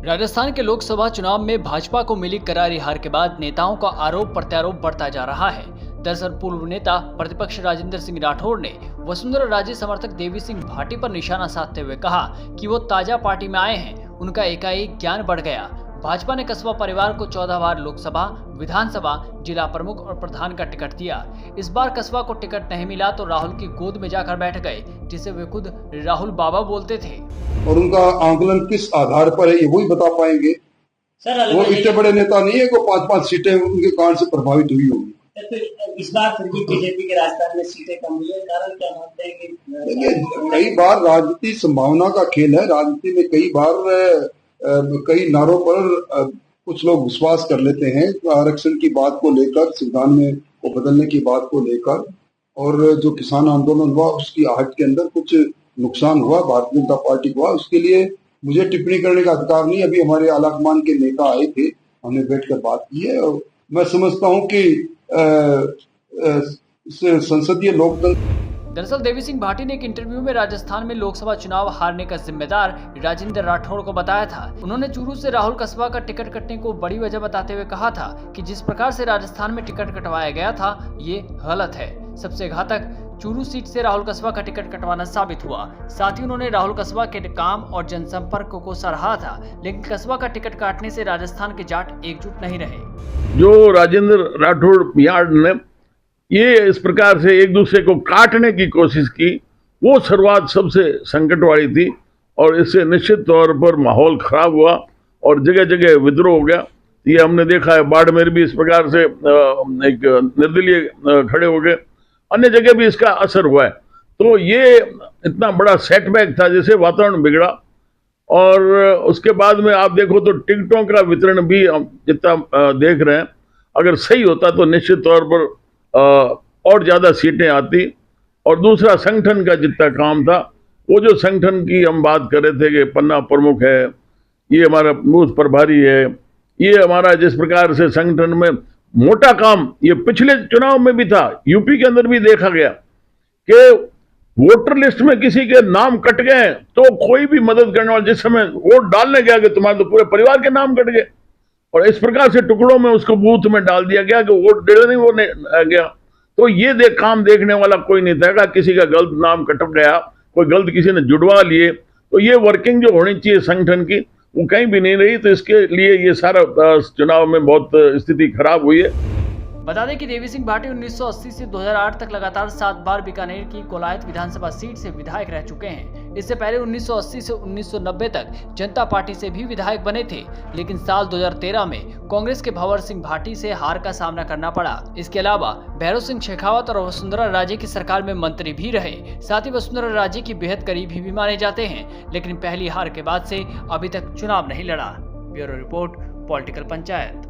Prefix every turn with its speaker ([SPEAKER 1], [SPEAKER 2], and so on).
[SPEAKER 1] राजस्थान के लोकसभा चुनाव में भाजपा को मिली करारी हार के बाद नेताओं का आरोप प्रत्यारोप बढ़ता जा रहा है। दरअसल पूर्व नेता प्रतिपक्ष राजेंद्र सिंह राठौड़ ने वसुंधरा राजे समर्थक देवी सिंह भाटी पर निशाना साधते हुए कहा कि वो ताजा पार्टी में आए हैं, उनका एकाएक ज्ञान बढ़ गया। भाजपा ने कस्बा परिवार को 14 बार लोकसभा, विधानसभा, जिला प्रमुख और प्रधान का टिकट दिया। इस बार कस्बा को टिकट नहीं मिला तो राहुल की गोद में जाकर बैठ गए, जिसे वे खुद राहुल बाबा बोलते थे।
[SPEAKER 2] और उनका आंकलन किस आधार पर है ये वही बता पाएंगे।
[SPEAKER 3] सर,
[SPEAKER 2] वो इतने बड़े नेता नहीं है को 5-5 सीटें उनके कारण से प्रभावित हुई होगी।
[SPEAKER 3] इस बार फिर भी बीजेपी के राजस्थान में सीटें कम हुई है, कारण क्या मानते हैं कि
[SPEAKER 2] देखिए, कई बार राजनीति संभावना का खेल है। राजनीति में कई बार कई नारों पर कुछ लोग विश्वास कर लेते हैं आरक्षण की बात को लेकर, संविधान में को बदलने की बात को लेकर, और जो किसान आंदोलन हुआ उसकी आहट के अंदर कुछ नुकसान हुआ भारतीय जनता पार्टी को, उसके लिए मुझे टिप्पणी करने का अधिकार नहीं। अभी हमारे आलाकमान के नेता आए थे, हमने बैठकर बात की है, और मैं समझता हूं कि संसदीय लोकतंत्र।
[SPEAKER 1] दरअसल देवी सिंह भाटी ने एक इंटरव्यू में राजस्थान में लोकसभा चुनाव हारने का जिम्मेदार राजेंद्र राठौड़ को बताया था। उन्होंने चूरू से राहुल कस्बा का टिकट कटने को बड़ी वजह बताते हुए कहा था कि जिस प्रकार से राजस्थान में टिकट कटवाया गया था ये गलत है। सबसे घातक चूरू सीट से राहुल कस्बा का टिकट कटवाना साबित हुआ। साथ ही उन्होंने राहुल कस्बा के काम और जनसंपर्क को सराहा था, लेकिन कस्बा का टिकट काटने से राजस्थान के जाट एकजुट नहीं रहे।
[SPEAKER 4] जो राजेंद्र राठौड़ यार्ड ने ये इस प्रकार से एक दूसरे को काटने की कोशिश की, वो शुरुआत सबसे संकट वाली थी, और इससे निश्चित तौर पर माहौल खराब हुआ और जगह जगह विद्रोह हो गया। ये हमने देखा है, बाड़मेर भी इस प्रकार से एक निर्दलीय खड़े हो गए, अन्य जगह भी इसका असर हुआ है। तो ये इतना बड़ा सेटबैक था जिससे वातावरण बिगड़ा। और उसके बाद में आप देखो तो टिकटों का वितरण भी हम जितना देख रहे हैं, अगर सही होता तो निश्चित तौर पर और ज़्यादा सीटें आती। और दूसरा, संगठन का जितना काम था, वो जो संगठन की हम बात कर रहे थे कि पन्ना प्रमुख है, ये हमारा बूथ प्रभारी है, ये हमारा जिस प्रकार से संगठन में मोटा काम, ये पिछले चुनाव में भी था, यूपी के अंदर भी देखा गया कि वोटर लिस्ट में किसी के नाम कट गए तो कोई भी मदद करने वाला जिस समय वोट डालने गया कि तुम्हारे तो पूरे परिवार के नाम कट गए, और इस प्रकार से टुकड़ों में उसको बूथ में डाल दिया गया कि वोट देने वो नहीं गया। तो ये काम देखने वाला कोई नहीं था। किसी का गलत नाम कट गया, कोई गलत किसी ने जुड़वा लिए, तो ये वर्किंग जो होनी चाहिए संगठन की वो कहीं भी नहीं रही। तो इसके लिए ये सारा चुनाव में बहुत स्थिति खराब हुई है।
[SPEAKER 1] बता दें कि देवी सिंह भाटी 1980 से 2008 तक लगातार 7 बार बीकानेर की कोलायत विधानसभा सीट से विधायक रह चुके हैं। इससे पहले 1980 से 1990 तक जनता पार्टी से भी विधायक बने थे, लेकिन साल 2013 में कांग्रेस के भंवर सिंह भाटी से हार का सामना करना पड़ा। इसके अलावा भैरव सिंह शेखावत और वसुंधरा राजे की सरकार में मंत्री भी रहे। साथ ही वसुंधरा राजे की बेहद करीबी भी माने जाते हैं, लेकिन पहली हार के बाद से अभी तक चुनाव नहीं लड़ा। Bureau report, political panchayat.